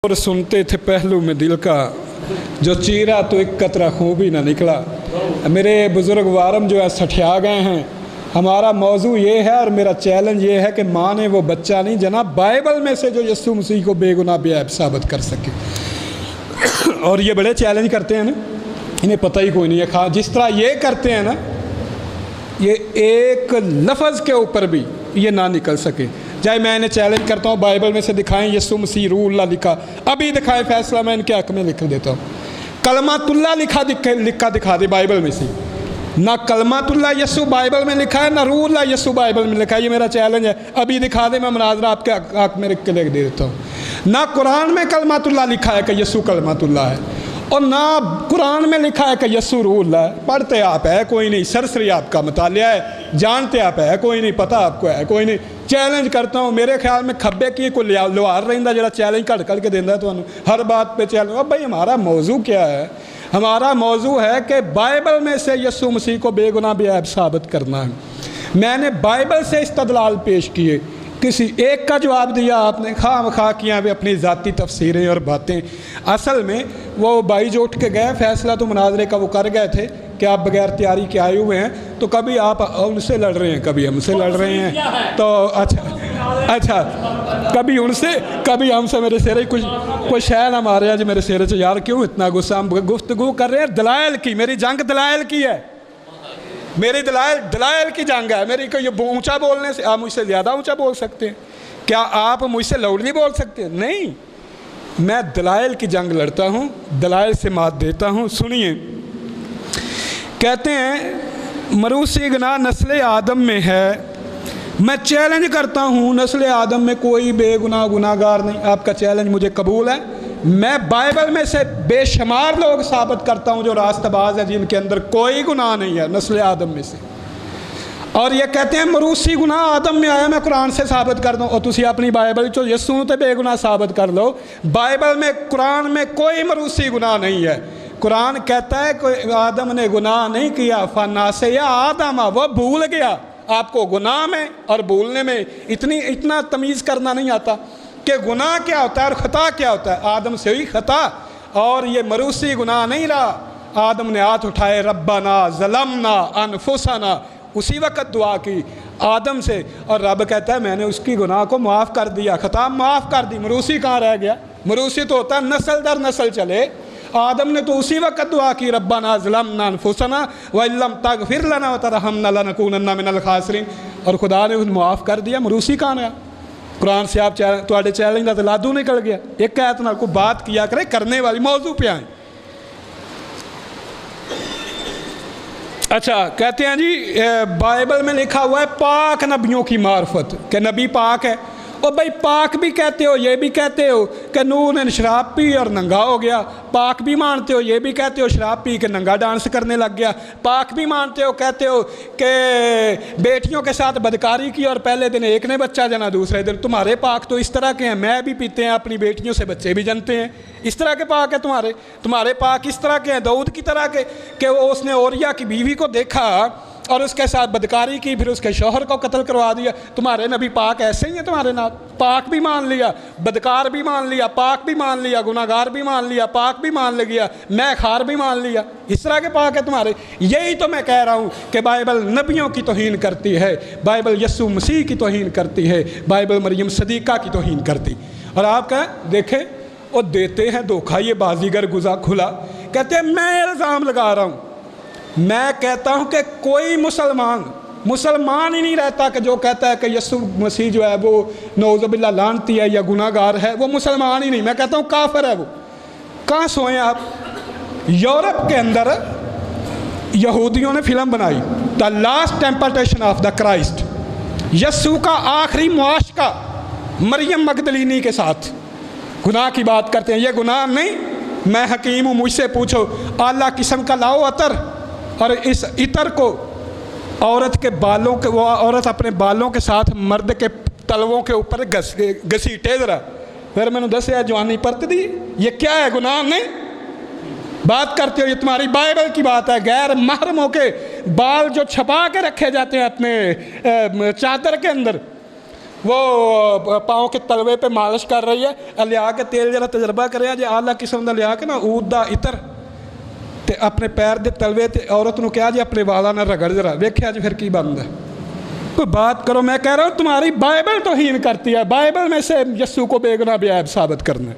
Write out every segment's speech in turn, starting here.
اور سنتے تھے پہلو میں دل کا جو چیرا تو ایک قطرہ خون بھی نہ نکلا۔ میرے بزرگ وارم جو ہے سٹھیا گئے ہیں۔ ہمارا موضوع یہ ہے اور میرا چیلنج یہ ہے کہ ماں نے وہ بچہ نہیں جناب بائبل میں سے جو یسوع مسیح کو بے گناہ بے عیب ثابت کر سکے۔ اور یہ بڑے چیلنج کرتے ہیں نا، انہیں پتہ ہی کوئی نہیں ہے۔ جس طرح یہ کرتے ہیں نا، یہ ایک لفظ کے اوپر بھی یہ نہ نکل سکے۔ جائے میں انہیں چیلنج کرتا ہوں بائبل میں سے دکھائیں یسوع مسیح روح اللہ لکھا، ابھی دکھائیں، فیصلہ میں ان کے حق میں لکھ دیتا ہوں۔ کلمات اللہ لکھا دکھا دے بائبل میں سے، نہ کلمات اللہ یسوع بائبل میں لکھا ہے، نہ روح اللہ یسوع بائبل میں لکھا ہے۔ یہ میرا چیلنج ہے، ابھی دکھا دے، میں مناظرہ آپ کے حق میں لکھ کے دے دیتا ہوں۔ نہ قرآن میں کلمات اللہ لکھا ہے کہ یسوع کلمات اللہ ہے، اور نہ قرآن میں لکھا ہے کہ یسوع روح اللہ ہے۔ پڑھتے آپ ہے کوئی نہیں، سرسری آپ کا مطالعہ ہے، جانتے آپ ہے کوئی نہیں، پتہ آپ کو ہے کوئی نہیں۔ چیلنج کرتا ہوں، میرے خیال میں کھبے کی کوئی لوہار رہندا جڑا چیلنج کٹ کے دینا ہے تو ہر بات پہ چیلنج۔ اب بھائی ہمارا موضوع کیا ہے؟ ہمارا موضوع ہے کہ بائبل میں سے یسوع مسیح کو بے گناہ بے عیب ثابت کرنا ہے۔ میں نے بائبل سے استدلال پیش کیے، کسی ایک کا جواب دیا آپ نے، خواہ کیا بھی اپنی ذاتی تفسیریں اور باتیں۔ اصل میں وہ بھائی جو اٹھ کے گئے، فیصلہ تو مناظرے کا وہ کر گئے تھے کہ آپ بغیر تیاری کے آئے ہوئے ہیں، تو کبھی آپ ان سے لڑ رہے ہیں، کبھی ہم سے لڑ رہے ہیں، تو اچھا کبھی ان سے کبھی ہم سے۔ میرے سیرے کوئی شے نہ مارے آج میرے سیرے سے، یار کیوں اتنا غصہ؟ ہم گفتگو کر رہے ہیں دلائل کی، میری جنگ دلائل کی ہے، میری دلائل کی جنگ ہے میری۔ کوئی اونچا بولنے سے آپ مجھ سے زیادہ اونچا بول سکتے ہیں؟ کیا آپ مجھ سے لاؤڈلی بول سکتے ہیں؟ نہیں، میں دلائل کی جنگ لڑتا ہوں، دلائل سے مات دیتا ہوں۔ سنیے، کہتے ہیں مروسی گناہ نسل آدم میں ہے۔ میں چیلنج کرتا ہوں نسل آدم میں کوئی بے گناہ گناہ گار نہیں۔ آپ کا چیلنج مجھے قبول ہے۔ میں بائبل میں سے بے شمار لوگ ثابت کرتا ہوں جو راست باز ہیں، جن کے اندر کوئی گناہ نہیں ہے نسل آدم میں سے۔ اور یہ کہتے ہیں مروسی گناہ آدم میں آیا، میں قرآن سے ثابت کر دوں، اور تسی اپنی بائبل چو یسوع تے بے گناہ ثابت کر لو۔ بائبل میں قرآن میں کوئی مروسی گناہ نہیں ہے۔ قرآن کہتا ہے کہ آدم نے گناہ نہیں کیا، فناسیا آدم، وہ بھول گیا۔ آپ کو گناہ میں اور بھولنے میں اتنا تمیز کرنا نہیں آتا کہ گناہ کیا ہوتا ہے اور خطا کیا ہوتا ہے۔ آدم سے ہوئی خطا، اور یہ مروسی گناہ نہیں رہا۔ آدم نے ہاتھ اٹھائے، ربنا ظلمنا انفسنا، اسی وقت دعا کی آدم سے، اور رب کہتا ہے میں نے اس کی گناہ کو معاف کر دیا، خطا معاف کر دی۔ مروسی کہاں رہ گیا؟ مروسی تو ہوتا ہے نسل در نسل چلے۔ آدم نے تو اسی وقت دعا کی، ربنا ظلمنا انفسنا وان لم تغفر لنا وترحمنا لنکونن من الخاسرین، اور خدا نے انہیں معاف کر دیا۔ مروسی کہاں رہا؟ قرآن سے آپ تواڈے چیلنج کا تو لادو نکل گیا۔ ایک آیت نال کو بات کیا کرے، کرنے والی موضوع پہ آئیں۔ اچھا، کہتے ہیں جی بائبل میں لکھا ہوا ہے پاک نبیوں کی معرفت، کہ نبی پاک ہے۔ اور بھائی پاک بھی کہتے ہو، یہ بھی کہتے ہو کہ نوح نے شراب پی اور ننگا ہو گیا۔ پاک بھی مانتے ہو، یہ بھی کہتے ہو شراب پی کے ننگا ڈانس کرنے لگ گیا۔ پاک بھی مانتے ہو، کہتے ہو کہ بیٹیوں کے ساتھ بدکاری کی اور پہلے دن ایک نے بچہ جنا، دوسرے دن۔ تمہارے پاک تو اس طرح کے ہیں، میں بھی پیتے ہیں، اپنی بیٹیوں سے بچے بھی جنتے ہیں، اس طرح کے پاک ہیں تمہارے پاک اس طرح کے ہیں، داؤد کی طرح کے، کہ وہ اس نے اوریا کی بیوی کو دیکھا اور اس کے ساتھ بدکاری کی، پھر اس کے شوہر کو قتل کروا دیا۔ تمہارے نبی پاک ایسے ہی ہیں تمہارے نام؟ پاک بھی مان لیا، بدکار بھی مان لیا، پاک بھی مان لیا، گناہ گار بھی مان لیا، پاک بھی مان لیا، میں خار بھی مان لیا، اس طرح کے پاک ہے تمہارے۔ یہی تو میں کہہ رہا ہوں کہ بائبل نبیوں کی توہین کرتی ہے، بائبل یسوع مسیح کی توہین کرتی ہے، بائبل مریم صدیقہ کی توہین کرتی۔ اور آپ کہیں دیکھیں وہ دیتے ہیں دھوکہ، یہ بازیگر گزا کھلا، کہتے ہیں میں الزام لگا رہا ہوں۔ میں کہتا ہوں کہ کوئی مسلمان ہی نہیں رہتا کہ جو کہتا ہے کہ یسوع مسیح جو ہے وہ نعوذ باللہ لعنتی ہے یا گناہ گار ہے، وہ مسلمان ہی نہیں، میں کہتا ہوں کافر ہے وہ۔ کہاں سوئیں آپ؟ یورپ کے اندر یہودیوں نے فلم بنائی the last temptation of the Christ, یسوع کا آخری معاشقہ مریم مگدلینی کے ساتھ۔ گناہ کی بات کرتے ہیں، یہ گناہ نہیں؟ میں حکیم ہوں، مجھ سے پوچھو، اعلیٰ قسم کا لاؤ عطر، اور اس عطر کو عورت کے بالوں کے، وہ عورت اپنے بالوں کے ساتھ مرد کے تلووں کے اوپر گھسیٹے ذرا، پھر میں نے دسیا جوانی پرت دی، یہ کیا ہے؟ گناہ نہیں؟ بات کرتے ہو، یہ تمہاری بائبل کی بات ہے۔ غیر محرموں کے بال جو چھپا کے رکھے جاتے ہیں اپنے چادر کے اندر، وہ پاؤں کے تلوے پہ مالش کر رہی ہے، لیا کے تیل جرا تجربہ کرے جی آلہ قسم کا لیا کے نا اود دا عطر تے اپنے پیر دے تلوے تے عورت نو کہا جی اپنے والا نہ رگڑ جرا، ویکھیا جی پھر کی بنتا ہے؟ کوئی بات کرو. میں کہہ رہا ہوں تمہاری بائبل توہین کرتی ہے، بائبل میں سے یسوع کو بے گناہ بے عیب ثابت کرنا ہے.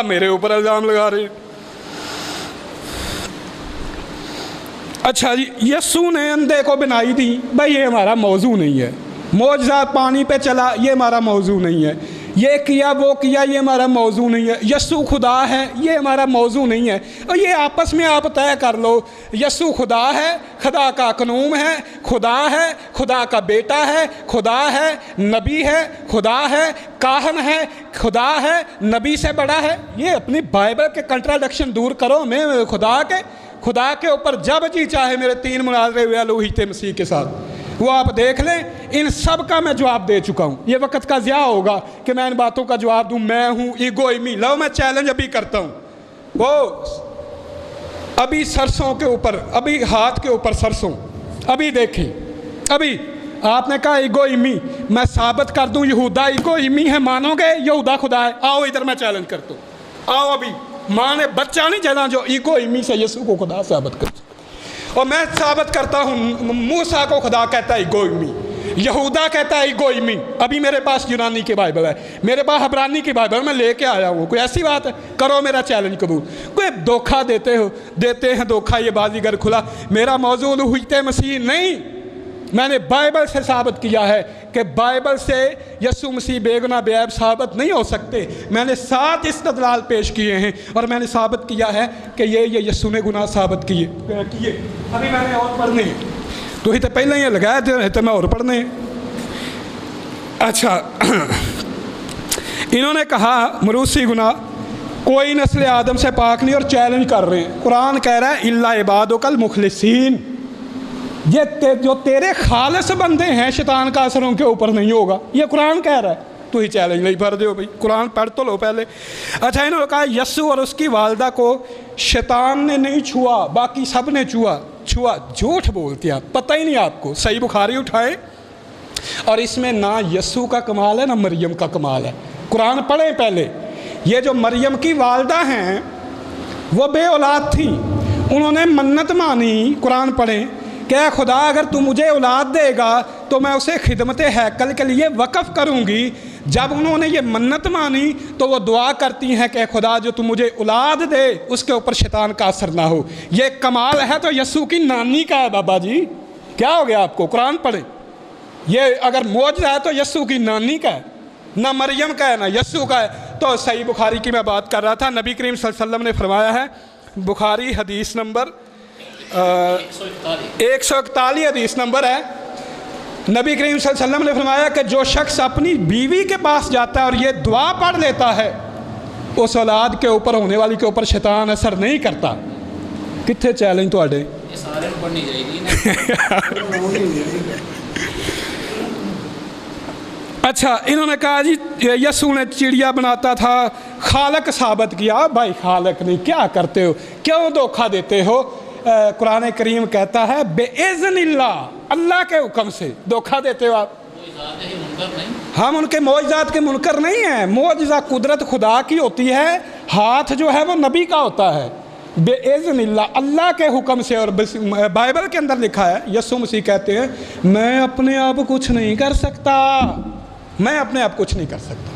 میرے اوپر الزام لگا رہے ہیں. اچھا جی، یسوع نے اندھے کو بنائی دی، بھائی یہ ہمارا موضوع نہیں ہے. معجزات پانی پہ چلا، یہ ہمارا موضوع نہیں ہے. یہ کیا وہ کیا، یہ ہمارا موضوع نہیں ہے. یسوع خدا ہے، یہ ہمارا موضوع نہیں ہے. اور یہ آپس میں آپ طے کر لو، یسوع خدا ہے، خدا کا قنوم ہے، خدا ہے، خدا کا بیٹا ہے، خدا ہے، نبی ہے، خدا ہے، کاہن ہے، خدا ہے، نبی سے بڑا ہے. یہ اپنی بائبل کے کنٹراڈکشن دور کرو. میں خدا کے اوپر جب جی چاہے میرے 3 مناظرے ہوئے الوہیت مسیح کے ساتھ، وہ آپ دیکھ لیں. ان سب کا میں جواب دے چکا ہوں. یہ وقت کا ضیاع ہوگا کہ میں ان باتوں کا جواب دوں. میں ہوں ایگو ایمی. لو میں چیلنج ابھی کرتا ہوں. وہ ابھی سرسوں کے اوپر، ابھی ہاتھ کے اوپر سرسوں، ابھی دیکھیں، ابھی آپ نے کہا ایگو ایمی، میں ثابت کر دوں یہودا ایگو ایمی ہے. مانو گے یہودا خدا ہے؟ آؤ ادھر میں چیلنج کرتا ہوں. آؤ ابھی. ماں نے بچہ نہیں جنا جو ایگو ایمی سے یسوع کو خدا ثابت کرتا. اور میں ثابت کرتا ہوں موسیٰ کو خدا کہتا ہے ایگو ایمی، یہودا کہتا ہے ایگو ایمی. ابھی میرے پاس یونانی کی بائبل ہے، میرے پاس عبرانی کی بائبل میں لے کے آیا ہوں. کوئی ایسی بات ہے؟ کرو میرا چیلنج قبول. کوئی دھوکہ دیتے ہیں دھوکہ، یہ بازیگر کھلا. میرا موضوع الوہیت مسیح نہیں. میں نے بائبل سے ثابت کیا ہے کہ بائبل سے یسوع مسیح بے گناہ بے عیب ثابت نہیں ہو سکتے. میں نے 7 استدلال پیش کیے ہیں اور میں نے ثابت کیا ہے کہ یہ یسوع نے گناہ ثابت کیے. ابھی میں نے اور پڑھنے ہیں، تو ہی تو پہلے ہی لگایا تھے میں اور پڑھنے ہیں. اچھا، انہوں نے کہا مروسی گناہ کوئی نسل آدم سے پاک نہیں، اور چیلنج کر رہے ہیں. قرآن کہہ رہا ہے الا عبادک المخلصین، یہ جو تیرے خالص بندے ہیں شیطان کا اثر ان کے اوپر نہیں ہوگا. یہ قرآن کہہ رہا ہے. تو ہی چیلنج نہیں پڑھ دو بھائی، قرآن پڑھ تو لو پہلے. اچھا، انہوں نے کہا یسوع اور اس کی والدہ کو شیطان نے نہیں چھوا، باقی سب نے چھوا. جھوٹ بولتے ہیں، پتہ ہی نہیں آپ کو. صحیح بخاری اٹھائیں، اور اس میں نہ یسوع کا کمال ہے نہ مریم کا کمال ہے. قرآن پڑھیں پہلے. یہ جو مریم کی والدہ ہیں وہ بے اولاد تھیں، انہوں نے منت مانی. قرآن پڑھیں کہ اے خدا اگر تو مجھے اولاد دے گا تو میں اسے خدمت ہیکل کے لیے وقف کروں گی. جب انہوں نے یہ منت مانی تو وہ دعا کرتی ہیں کہ اے خدا جو تو مجھے اولاد دے اس کے اوپر شیطان کا اثر نہ ہو. یہ کمال ہے تو یسوع کی نانی کا ہے. بابا جی کیا ہو گیا آپ کو؟ قرآن پڑھیں. یہ اگر معجزہ ہے تو یسوع کی نانی کا ہے، نہ مریم کا ہے نہ یسوع کا ہے. تو صحیح بخاری کی میں بات کر رہا تھا. نبی کریم صلی اللہ علیہ وسلم نے فرمایا ہے، بخاری حدیث نمبر 141 حدیث نمبر ہے. نبی کریم صلی اللہ علیہ وسلم نے فرمایا کہ جو شخص اپنی بیوی کے پاس جاتا ہے اور یہ دعا پڑھ لیتا ہے اس اولاد کے اوپر ہونے والی کے اوپر شیطان اثر نہیں کرتا. کتنے چیلنج تواڈے؟ اچھا، انہوں نے کہا جی یسوع نے چڑیا بناتا تھا، خالق ثابت کیا. بھائی خالق نہیں، کیا کرتے ہو؟ کیوں دھوکہ دیتے ہو؟ قرآن کریم کہتا ہے بے اذن اللہ، اللہ کے حکم سے. دھوکہ دیتے ہو آپ. ہم ان کے معجزات کے منکر نہیں ہیں. معجزہ قدرت خدا کی ہوتی ہے، ہاتھ جو ہے وہ نبی کا ہوتا ہے. بے اذن اللہ، اللہ کے حکم سے. اور بائبل کے اندر لکھا ہے یسوع مسیح کہتے ہیں میں اپنے آپ کچھ نہیں کر سکتا، میں اپنے آپ کچھ نہیں کر سکتا.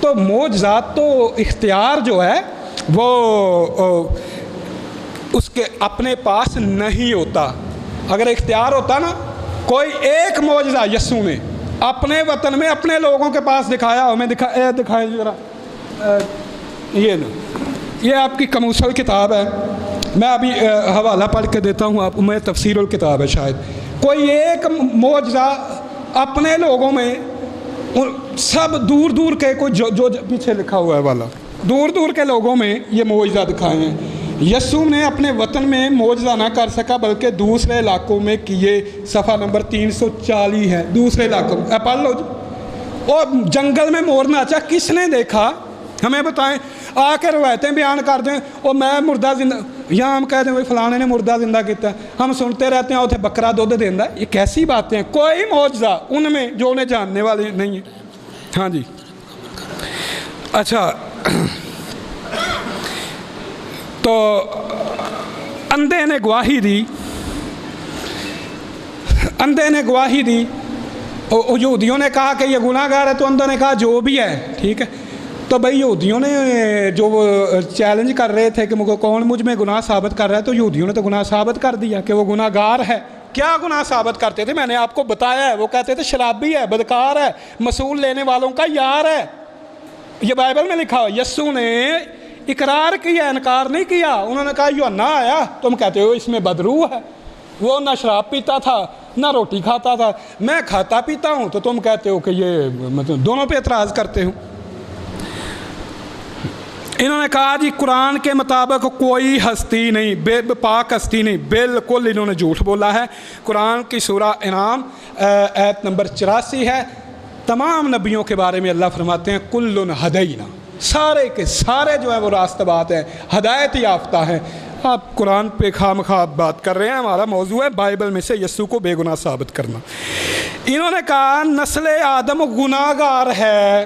تو معجزات تو اختیار جو ہے وہ اس کے اپنے پاس نہیں ہوتا. اگر اختیار ہوتا نا، کوئی ایک معجزہ یسوع نے اپنے وطن میں اپنے لوگوں کے پاس دکھایا ہو. میں دکھائیں ذرا. یہ آپ کی کموسل کتاب ہے، میں ابھی حوالہ پڑھ کے دیتا ہوں آپ. میں تفسیر الکتاب ہے شاید. کوئی ایک معجزہ اپنے لوگوں میں، سب دور دور کے، کوئی جو پیچھے لکھا ہوا ہے والا، دور دور کے لوگوں میں یہ معجزہ دکھائے ہیں. یسوع نے اپنے وطن میں معجزہ نہ کر سکا بلکہ دوسرے علاقوں میں کیے. صفحہ نمبر 340 ہے. دوسرے علاقوں میں پڑھ لو جی. اور جنگل میں مور ناچا کس نے دیکھا؟ ہمیں بتائیں. آ کے روایتیں بیان کر دیں اور میں مردہ زندہ. یا ہم کہتے ہیں بھائی فلانے نے مردہ زندہ کیتا ہے، ہم سنتے رہتے ہیں اتنے بکرا دودھ دینا، یہ کیسی باتیں ہیں؟ کوئی معجزہ ان میں جو انہیں جاننے والے نہیں ہیں۔ ہاں جی اچھا، تو اندھے نے گواہی دی، اندھے نے گواہی دی، یہودیوں نے کہا کہ یہ گناہ گار ہے، تو اندھوں نے کہا جو بھی ہے ٹھیک ہے۔ تو بھائی یہودیوں نے جو وہ چیلنج کر رہے تھے کہ کون مجھ میں گناہ ثابت کر رہا ہے، تو یہودیوں نے تو گناہ ثابت کر دیا کہ وہ گناہ گار ہے۔ کیا گناہ ثابت کرتے تھے؟ میں نے آپ کو بتایا ہے، وہ کہتے تھے شرابی ہے، بدکار ہے، مصول لینے والوں کا یار ہے، یہ بائبل میں لکھا ہو۔ یسوع نے اقرار کیا، انکار نہیں کیا۔ انہوں نے کہا یوحنا آیا، تم کہتے ہو اس میں بدروح ہے، وہ نہ شراب پیتا تھا نہ روٹی کھاتا تھا، میں کھاتا پیتا ہوں، تو تم کہتے ہو کہ یہ مطلب دونوں پہ اعتراض کرتے ہو۔ انہوں نے کہا جی قرآن کے مطابق کوئی ہستی نہیں، بے پاک ہستی نہیں، بالکل انہوں نے جھوٹ بولا ہے۔ قرآن کی سورہ انعام آیت نمبر 84 ہے، تمام نبیوں کے بارے میں اللہ فرماتے ہیں کل ہدینا، سارے کے سارے جو ہیں وہ راست بات ہیں، ہدایت یافتہ ہیں۔ آپ قرآن پہ خام خواہ بات کر رہے ہیں، ہمارا موضوع ہے بائبل میں سے یسوع کو بے گناہ ثابت کرنا۔ انہوں نے کہا نسل آدم گناہ گار ہے،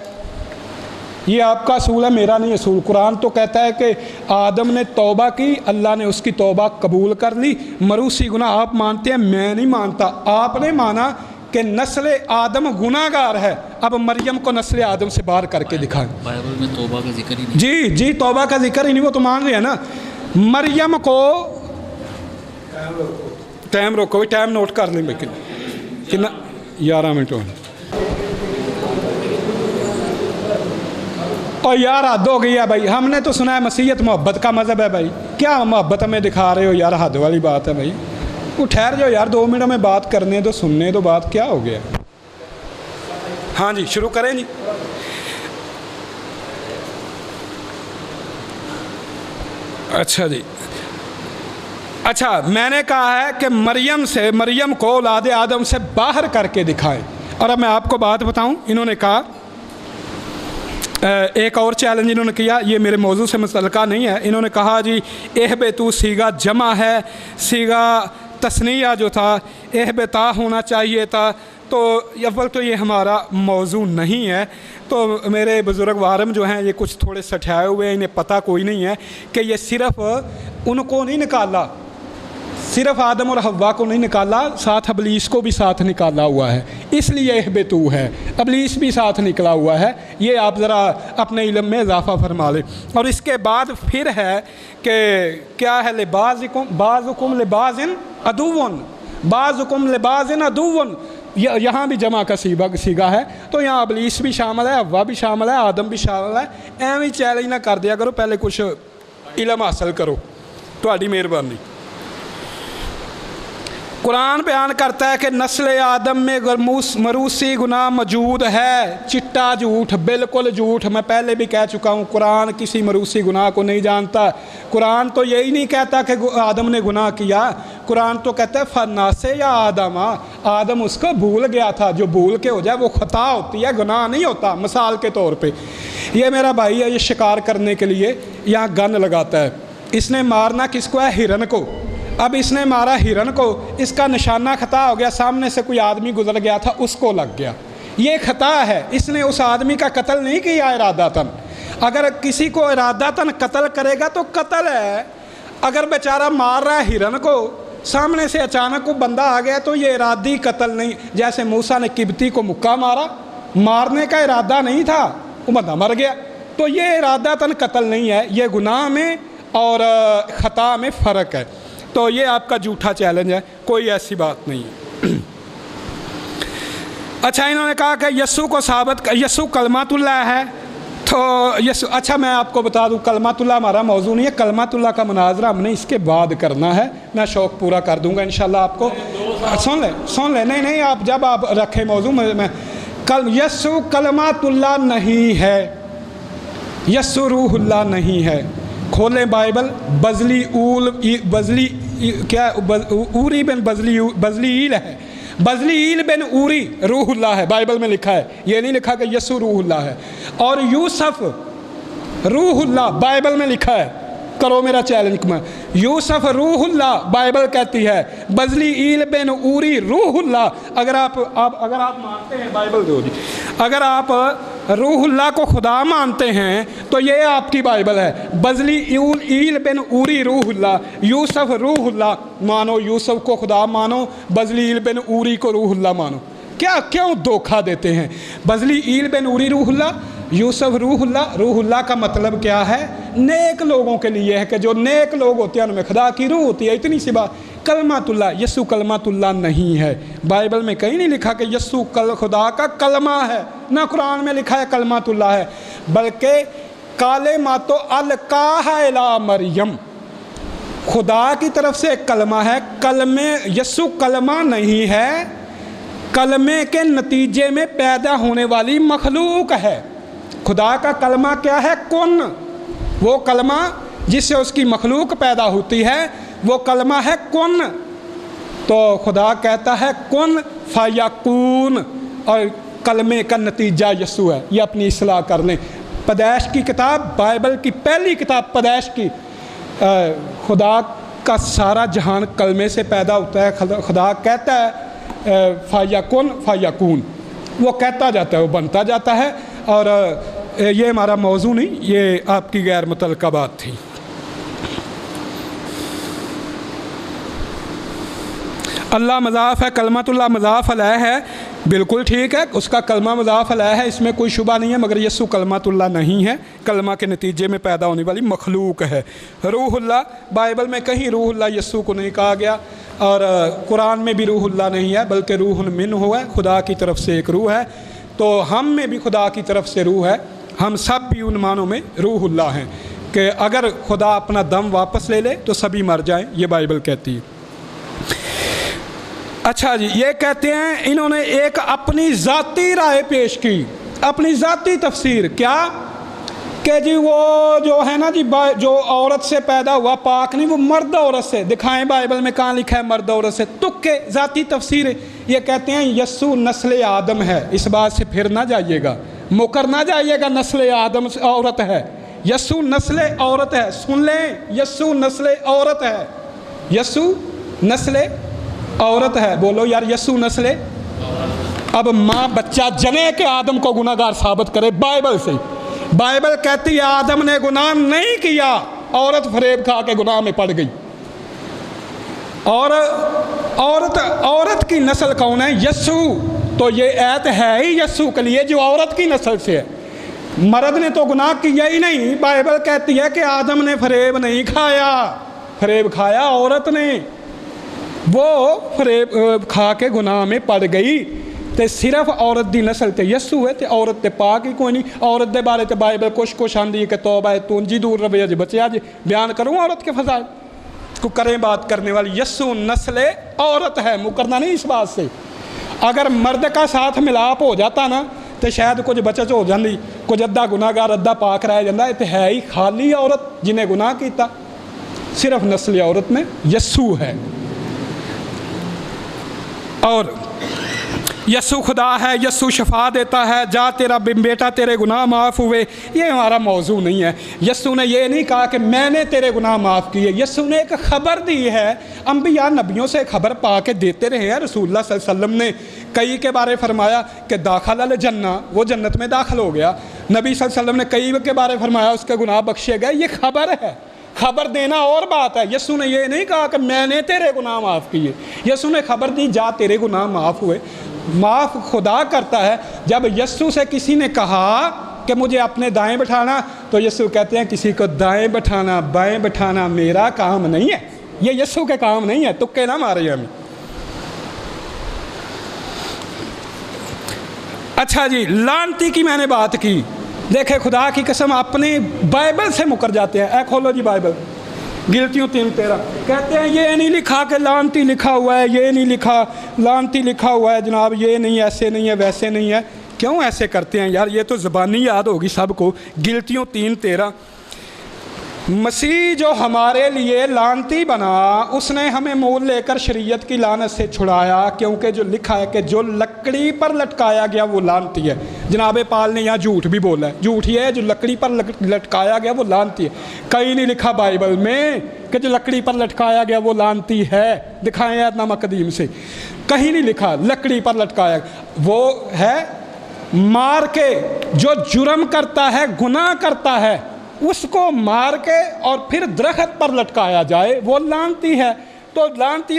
یہ آپ کا اصول ہے، میرا نہیں اصول۔ قرآن تو کہتا ہے کہ آدم نے توبہ کی، اللہ نے اس کی توبہ قبول کر لی۔ مروسی گناہ آپ مانتے ہیں، میں نہیں مانتا۔ آپ نے مانا کہ نسل آدم گناہ گار ہے، اب مریم کو نسل آدم سے باہر کر کے دکھائیں۔ بائبل میں توبہ کا ذکر ہی نہیں۔ جی توبہ کا ذکر ہی نہیں، وہ تو مان رہے ہیں نا۔ مریم کو ٹائم روکو، ٹائم نوٹ کر لیں بھائی، کتنا 11 منٹ ہو۔ اور یار حد ہو گئی ہے بھائی، ہم نے تو سنا ہے مسیحیت محبت کا مذہب ہے بھائی، کیا محبت ہمیں دکھا رہے ہو یار؟ حد والی بات ہے بھائی، وہ ٹھہر جاؤ یار، 2 منٹ میں بات کرنے دو، سننے دو بات، کیا ہو گیا؟ ہاں جی شروع کریں جی۔ اچھا جی، اچھا میں نے کہا ہے کہ مریم کو اولاد آدم سے باہر کر کے دکھائیں۔ اور اب میں آپ کو بات بتاؤں، انہوں نے کہا ایک اور چیلنج انہوں نے کیا، یہ میرے موضوع سے متعلقہ نہیں ہے۔ انہوں نے کہا جی اہبتو سیگا جمع ہے، سیگا تثنیہ جو تھا اہبتا ہونا چاہیے تھا، تو اول تو یہ ہمارا موضوع نہیں ہے۔ تو میرے بزرگ وارم جو ہیں یہ کچھ تھوڑے سٹھائے ہوئے ہیں، انہیں پتہ کوئی نہیں ہے کہ یہ صرف ان کو نہیں نکالا، صرف آدم اور حوا کو نہیں نکالا، ساتھ ابلیس کو بھی ساتھ نکالا ہوا ہے، اس لیے اہبتو ہے، ابلیس بھی ساتھ نکلا ہوا ہے۔ یہ آپ ذرا اپنے علم میں اضافہ فرما لیں۔ اور اس کے بعد پھر ہے کہ کیا ہے، بعضکم لبعض عدو، بعضکم لبعض عدو، یہاں بھی جمع کا سیگا ہے، تو یہاں ابلیس بھی شامل ہے، حوا بھی شامل ہے، آدم بھی شامل ہے۔ ایویں چیلنج نہ کر دیا کرو، پہلے کچھ علم حاصل کرو، تہاڈی مہربانی۔ قرآن بیان کرتا ہے کہ نسل آدم میں مروسی گناہ موجود ہے، چٹا جھوٹ، بالکل جھوٹ۔ میں پہلے بھی کہہ چکا ہوں، قرآن کسی مروسی گناہ کو نہیں جانتا۔ قرآن تو یہی نہیں کہتا کہ آدم نے گناہ کیا، قرآن تو کہتا ہے فناسے یا آدم اس کو بھول گیا تھا۔ جو بھول کے ہو جائے وہ خطا ہوتی ہے، گناہ نہیں ہوتا۔ مثال کے طور پہ یہ میرا بھائی ہے، یہ شکار کرنے کے لیے یہاں گن لگاتا ہے، اس نے مارنا کس کو ہے؟ ہرن کو۔ اب اس نے مارا ہرن کو، اس کا نشانہ خطا ہو گیا، سامنے سے کوئی آدمی گزر گیا تھا، اس کو لگ گیا، یہ خطا ہے۔ اس نے اس آدمی کا قتل نہیں کیا ارادتاً۔ اگر کسی کو ارادتاً قتل کرے گا تو قتل ہے۔ اگر بیچارہ مار رہا ہے ہرن کو، سامنے سے اچانک کو بندہ آ گیا تو یہ ارادی قتل نہیں۔ جیسے موسیٰ نے قبطی کو مکہ مارا، مارنے کا ارادہ نہیں تھا، وہ بندہ مر گیا، تو یہ ارادتاً قتل نہیں ہے۔ یہ گناہ میں اور خطا میں فرق ہے۔ تو یہ آپ کا جھوٹا چیلنج ہے، کوئی ایسی بات نہیں ہے۔ اچھا انہوں نے کہا کہ یسوع کو یسوع کلمۃ اللہ ہے، تو یسوع، اچھا میں آپ کو بتا دوں کلمۃ اللہ ہمارا موضوع نہیں ہے، کلمۃ اللہ کا مناظرہ ہم نے اس کے بعد کرنا ہے، میں شوق پورا کر دوں گا انشاءاللہ آپ کو۔ سن لیں نہیں آپ جب آپ رکھیں موضوع میں یسوع کلمۃ اللہ نہیں ہے، یسوع روح اللہ نہیں ہے۔ کھولیں بائبل، اوری بن بزلیل ہے، بزلیل بن اوری روح اللہ ہے، بائبل میں لکھا ہے، یہ نہیں لکھا کہ یسوع روح اللہ ہے۔ اور یوسف روح اللہ بائبل میں لکھا ہے، کرو میرا چیلنج میں. یوسف روح اللہ بائبل کہتی ہے. بزلی ایل بن اوری روح اللہ. اگر آپ مانتے ہیں بائبل دو جی, اگر آپ روح اللہ کو خدا مانتے ہیں تو یہ آپ کی بائبل ہے. بزلی ایل بن اوری روح اللہ. یوسف روح اللہ مانو, یوسف کو خدا مانو, بزلی ایل بن اوری کو روح اللہ مانو. کیوں دھوکہ دیتے ہیں؟ بزلی ایل بن اوری روح اللہ, یوسف روح اللہ. روح اللہ کا مطلب کیا ہے؟ نیک لوگوں کے لیے ہے کہ جو نیک لوگ ہوتے ہیں ان میں خدا کی روح ہوتی ہے. اتنی سی بات. کلمۃ اللہ, یسوع کلمۃ اللہ نہیں ہے. بائبل میں کہیں نہیں لکھا کہ یسوع خدا کا کلمہ ہے, نہ قرآن میں لکھا ہے کلمۃ اللہ ہے, بلکہ کلمۃ القاہ الی مریم, خدا کی طرف سے ایک کلمہ ہے. کلمے یسوع کلمہ نہیں ہے, کلمے کے نتیجے میں پیدا ہونے والی مخلوق ہے. خدا کا کلمہ کیا ہے؟ کن. وہ کلمہ جس سے اس کی مخلوق پیدا ہوتی ہے وہ کلمہ ہے کن. تو خدا کہتا ہے کن فیکون, اور کلمے کا نتیجہ یسوع ہے. یہ اپنی اصلاح کر لیں. پیدائش کی کتاب, بائبل کی پہلی کتاب پیدائش کی, خدا کا سارا جہان کلمے سے پیدا ہوتا ہے. خدا کہتا ہے فیکون فیکون, وہ کہتا جاتا ہے, وہ بنتا جاتا ہے. اور یہ ہمارا موضوع نہیں, یہ آپ کی غیر متعلقہ بات تھی. اللہ مضاف ہے, کلمۃ اللہ مضاف علیہ ہے, بالکل ٹھیک ہے, اس کا کلمہ مضاف علیہ ہے, اس میں کوئی شبہ نہیں ہے, مگر یسوع کلمۃ اللہ نہیں ہے, کلمہ کے نتیجے میں پیدا ہونے والی مخلوق ہے. روح اللہ, بائبل میں کہیں روح اللہ یسوع کو نہیں کہا گیا, اور قرآن میں بھی روح اللہ نہیں ہے, بلکہ روح منہ ہے, خدا کی طرف سے ایک روح ہے. تو ہم میں بھی خدا کی طرف سے روح ہے, ہم سب بھی ان معنوں میں روح اللہ ہیں کہ اگر خدا اپنا دم واپس لے لے تو سبھی مر جائیں, یہ بائبل کہتی ہے. اچھا جی, یہ کہتے ہیں انہوں نے ایک اپنی ذاتی رائے پیش کی, اپنی ذاتی تفسیر. کیا کہ جی وہ جو ہے نا جی, جو عورت سے پیدا ہوا پاک نہیں, وہ مرد عورت سے. دکھائیں بائبل میں کہاں لکھا ہے مرد عورت سے؟ تکے ذاتی تفسیر. یہ کہتے ہیں یسوع نسل آدم ہے. اس بات سے پھر نہ جائیے گا, مکر نہ جائیے گا, نسل آدم سے عورت ہے. یسوع نسل عورت ہے, سن لیں, یسوع نسل عورت ہے, یسوع نسل عورت ہے. بولو یار, یسوع نسل. اب ماں بچہ جنے کے آدم کو گناہ گار ثابت کرے بائبل سے. بائبل کہتی ہے آدم نے گناہ نہیں کیا, عورت فریب کھا کے گناہ میں پڑ گئی. اور عورت کی نسل کون ہے؟ یسوع. تو یہ ایت ہے ہی یسوع کے لیے جو عورت کی نسل سے ہے. مرد نے تو گناہ کیا ہی نہیں. بائبل کہتی ہے کہ آدم نے فریب نہیں کھایا, فریب کھایا عورت نے, وہ فریب کھا کے گناہ میں پڑ گئی. تے صرف عورت دی نسل تے یسوع ہے, تے عورت تے پاک ہی کوئی نہیں. عورت دے بارے تے بائبل کچھ آندی ہے کہ توبہ ہے تونجی دور رہے جی بچے. آج بیان کروں عورت کے فضائل کو, کریں بات کرنے والی. یسوع نسل عورت ہے, مکرنا نہیں اس بات سے. اگر مرد کا ساتھ ملاپ ہو جاتا نا تو شاید کچھ بچت ہو جاندی, کچھ ادھا گناہ گار ادھا پاک رہ جاندہ. تے ہے ہی خالی عورت جنہیں گناہ کیتا, صرف نسل عورت میں یسوع ہے. اور یسوع خدا ہے, یسوع شفا دیتا ہے, جا تیرا بیٹا تیرے گناہ معاف ہوئے. یہ ہمارا موضوع نہیں ہے. یسوع نے یہ نہیں کہا کہ میں نے تیرے گناہ معاف کیے. یسوع نے ایک خبر دی ہے. انبیاء نبیوں سے خبر پا کے دیتے رہے ہیں. رسول اللہ صلی اللہ علیہ وسلم نے کئی کے بارے فرمایا کہ داخل الجنہ, وہ جنت میں داخل ہو گیا. نبی صلی اللہ علیہ وسلم نے کئی کے بارے فرمایا اس کے گناہ بخشے گئے. یہ خبر ہے, خبر دینا اور بات ہے. یسوع نے یہ نہیں کہا کہ میں نے تیرے گناہ معاف کیے. یسوع نے خبر دی جا تیرے گناہ معاف ہوئے. معاف خدا کرتا ہے. جب یسوع سے کسی نے کہا کہ مجھے اپنے دائیں بٹھانا, تو یسوع کہتے ہیں کسی کو دائیں بٹھانا بائیں بٹھانا میرا کام نہیں ہے, یہ یسوع کے کام نہیں ہے. تکے نہ مارے ہمیں. اچھا جی, لعنتی کی میں نے بات کی. دیکھیں خدا کی قسم اپنی بائبل سے مکر جاتے ہیں. اے کھولو جی بائبل, گلتیوں 3:13 کہتے ہیں یہ نہیں لکھا کہ لعنتی لکھا ہوا ہے, یہ نہیں لکھا لعنتی لکھا ہوا ہے جناب, یہ نہیں, ایسے نہیں ہے, ویسے نہیں ہے. کیوں ایسے کرتے ہیں یار؟ یہ تو زبانی یاد ہوگی سب کو. گلتیوں 3:13 مسیح جو ہمارے لیے لعنتی بنا، اس نے ہمیں مول لے کر شریعت کی لعنت سے چھڑایا، کیونکہ جو لکھا ہے کہ جو لکڑی پر لٹکایا گیا وہ لعنتی ہے۔ جناب پال نے یہاں جھوٹ بھی بولا ہے، جھوٹ یہ ہے جو لکڑی پر لٹکایا گیا وہ لعنتی ہے۔ کہیں نہیں لکھا بائبل میں کہ جو لکڑی پر لٹکایا گیا وہ لعنتی ہے، دکھائیں ایت نامہ قدیم سے، کہیں نہیں لکھا لکڑی پر لٹکایا گیا۔ وہ ہے مار کے، جو جرم کرتا ہے گناہ کرتا ہے اس کو مار کے اور پھر درخت پر لٹکایا جائے وہ لعنتی ہے۔ تو لعنتی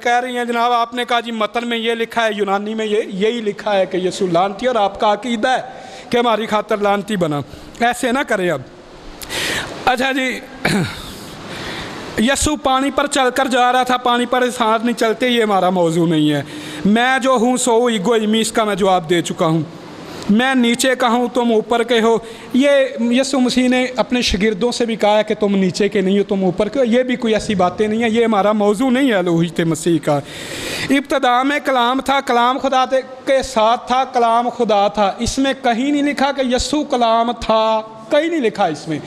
کہہ رہی ہیں جناب، آپ نے کہا جی متن میں یہ لکھا ہے، یونانی میں یہی لکھا ہے کہ یسوع لعنتی ہے، اور آپ کا عقیدہ ہے کہ ہماری خاطر لعنتی بنا۔ ایسے نہ کریں اب۔ اچھا جی، یسوع پانی پر چل کر جا رہا تھا، پانی پر ساتھ نہیں چلتے، یہ ہمارا موضوع نہیں ہے۔ میں جو ہوں سو ایگو ایمی، اس کا میں جواب دے چکا ہوں۔ میں نیچے کا ہوں تم اوپر کے ہو، یہ یسوع مسیح نے اپنے شاگردوں سے بھی کہا ہے کہ تم نیچے کے نہیں ہو تم اوپر کے ہو۔ یہ بھی کوئی ایسی باتیں نہیں ہیں، یہ ہمارا موضوع نہیں ہے الوہیت مسیح کا۔ ابتدا میں کلام تھا، کلام خدا کے ساتھ تھا، کلام خدا تھا۔ اس میں کہیں نہیں لکھا کہ یسوع کلام تھا، کہیں نہیں لکھا اس میں۔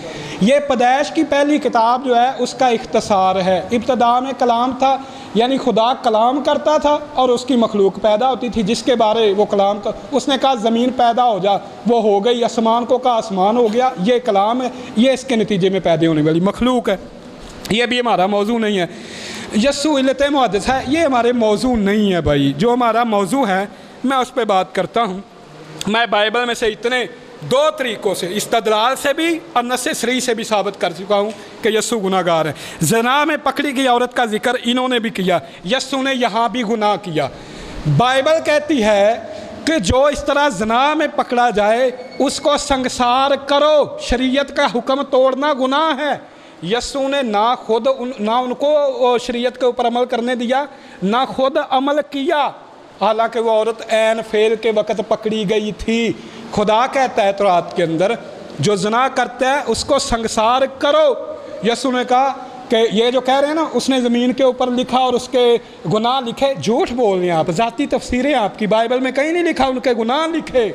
یہ پیدائش کی پہلی کتاب جو ہے اس کا اختصار ہے۔ ابتدا میں کلام تھا، یعنی خدا کلام کرتا تھا اور اس کی مخلوق پیدا ہوتی تھی جس کے بارے وہ کلام کا، اس نے کہا زمین پیدا ہو جا، وہ ہو گئی۔ آسمان کو کہا آسمان ہو گیا، یہ کلام ہے، یہ اس کے نتیجے میں پیدا ہونے والی مخلوق ہے۔ یہ بھی ہمارا موضوع نہیں ہے۔ یسوع علت محدث ہے، یہ ہمارے موضوع نہیں ہے بھائی۔ جو ہمارا موضوع ہے میں اس پہ بات کرتا ہوں۔ میں بائبل میں سے اتنے دو طریقوں سے، استدلال سے بھی اور نص صریح سے بھی ثابت کر چکا ہوں کہ یسوع گناہ گار ہے۔ زنا میں پکڑی گئی عورت کا ذکر انہوں نے بھی کیا، یسوع نے یہاں بھی گناہ کیا۔ بائبل کہتی ہے کہ جو اس طرح زنا میں پکڑا جائے اس کو سنگسار کرو، شریعت کا حکم توڑنا گناہ ہے۔ یسوع نے نہ ان کو شریعت کے اوپر عمل کرنے دیا، نہ خود عمل کیا، حالانکہ وہ عورت عین فعل کے وقت پکڑی گئی تھی۔ خدا کہتا ہے تورات کے اندر جو زنا کرتا ہے اس کو سنگسار کرو۔ یسوع نے کہا کہ یہ جو کہہ رہے ہیں نا اس نے زمین کے اوپر لکھا اور اس کے گناہ لکھے، جھوٹ بول رہے ہیں آپ، ذاتی تفسیریں آپ کی، بائبل میں کہیں نہیں لکھا ان کے گناہ لکھے۔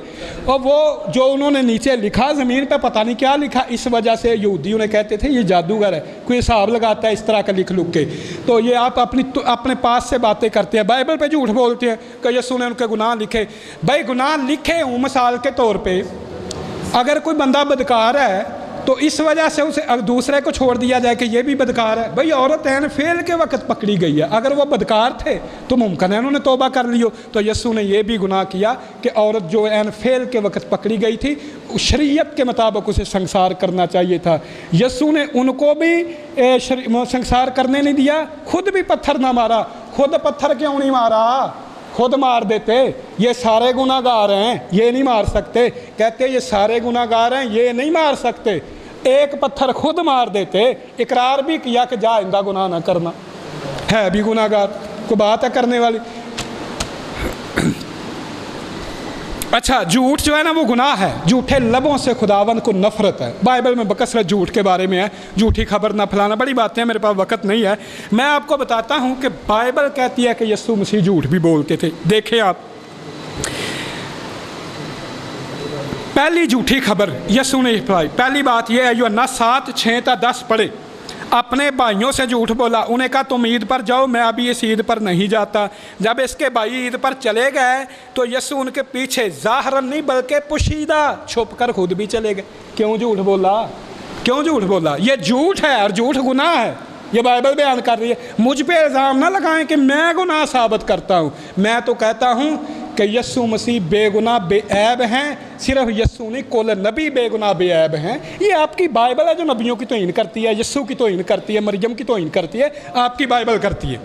اور وہ جو انہوں نے نیچے لکھا زمین پہ پتہ نہیں کیا لکھا، اس وجہ سے یہودیوں نے کہتے تھے یہ جادوگر ہے، کوئی حساب لگاتا ہے اس طرح کا لکھ کے۔ تو یہ آپ اپنے پاس سے باتیں کرتے ہیں، بائبل پہ جھوٹ بولتے ہیں کہ یسوع نے ان کے گناہ لکھے۔ بھائی گناہ لکھے ہوں، مثال کے طور پہ اگر کوئی بندہ بدکار ہے تو اس وجہ سے اسے دوسرے کو چھوڑ دیا جائے کہ یہ بھی بدکار ہے؟ بھئی عورت عین فعل کے وقت پکڑی گئی ہے، اگر وہ بدکار تھے تو ممکن ہے انہوں نے توبہ کر لی ہو۔ تو یسوع نے یہ بھی گناہ کیا کہ عورت جو عین فعل کے وقت پکڑی گئی تھی شریعت کے مطابق اسے سنگسار کرنا چاہیے تھا۔ یسوع نے ان کو بھی سنگسار کرنے نہیں دیا، خود بھی پتھر نہ مارا۔ خود پتھر کیوں نہیں مارا؟ خود مار دیتے، یہ سارے گناہ گار ہیں یہ نہیں مار سکتے، کہتے یہ سارے گناہ گار ہیں یہ نہیں مار سکتے، ایک پتھر خود مار دیتے، اقرار بھی کیا کہ جا آئندہ گناہ نہ کرنا، ہے بھی گناہ گار، کوئی بات ہے کرنے والی۔ اچھا، جھوٹ جو ہے نا وہ گناہ ہے، جھوٹے لبوں سے خداوند کو نفرت ہے۔ بائبل میں بکثرت جھوٹ کے بارے میں ہے، جھوٹی خبر نہ پھیلانا، بڑی باتیں ہیں، میرے پاس وقت نہیں ہے۔ میں آپ کو بتاتا ہوں کہ بائبل کہتی ہے کہ یسوع مسیح جھوٹ بھی بولتے تھے۔ دیکھیں آپ، پہلی جھوٹی خبر یسوع نے پھیلائی، پہلی بات یہ ہے یوحنا 7:6-10 پڑھے، اپنے بھائیوں سے جھوٹ بولا، انہیں کہا تم عید پر جاؤ، میں ابھی اس عید پر نہیں جاتا۔ جب اس کے بھائی عید پر چلے گئے تو یسوع ان کے پیچھے ظاہراً نہیں بلکہ پوشیدہ چھپ کر خود بھی چلے گئے۔ کیوں جھوٹ بولا؟ کیوں جھوٹ بولا؟ یہ جھوٹ ہے اور جھوٹ گناہ ہے، یہ بائبل بیان کر رہی ہے۔ مجھ پہ الزام نہ لگائیں کہ میں گناہ ثابت کرتا ہوں، میں تو کہتا ہوں کہ یسوع مسیح بے گناہ بے عیب ہیں، صرف یسوع نہیں کل نبی بے گناہ بے عیب ہیں۔ یہ آپ کی بائبل ہے جو نبیوں کی توہین کرتی ہے، یسوع کی توہین کرتی ہے، مریم کی توہین کرتی ہے، آپ کی بائبل کرتی ہے۔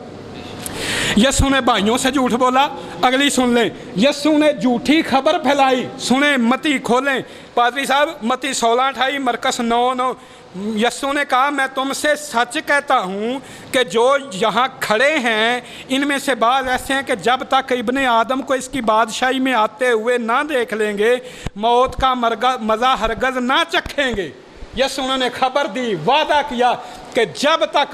یسوع نے بھائیوں سے جھوٹ بولا۔ اگلی سن لیں، یسوع نے جھوٹی خبر پھیلائی۔ سنیں، متی کھولیں پادری صاحب، متی 16:28، مرکز 9:9۔ یسوع نے کہا میں تم سے سچ کہتا ہوں کہ جو یہاں کھڑے ہیں ان میں سے بعض ایسے ہیں کہ جب تک ابن آدم کو اس کی بادشاہی میں آتے ہوئے نہ دیکھ لیں گے موت کا مزہ ہرگز نہ چکھیں گے۔ یسوع نے خبر دی، وعدہ کیا کہ جب تک